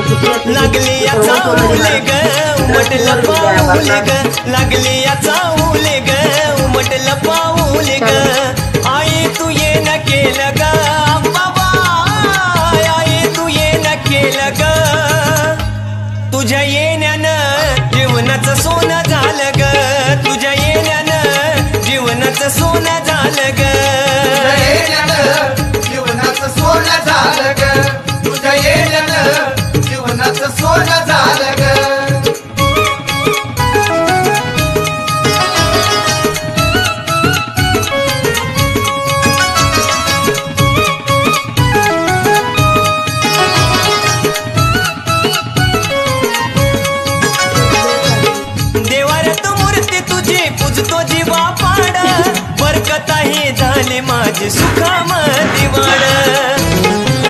लागली याचा उले ग उमटलं पाऊल ग लागली याचा उले ग उमटलं पाऊल ग आई तू ये न केलं ग बाबा आई तू ये न केलं ग तुझ्या येण्यानं जीवनाचं सोनं झालं ग तुझ्या येण्यानं जीवनाचं सोनं झालं ग जीवनाचं सोनं झालं ग तुझ्या येण्यानं जीवनाचं सोनं झालं ग पूजतो जीवा पाड बरकताही झाली माझी सुखामती वाड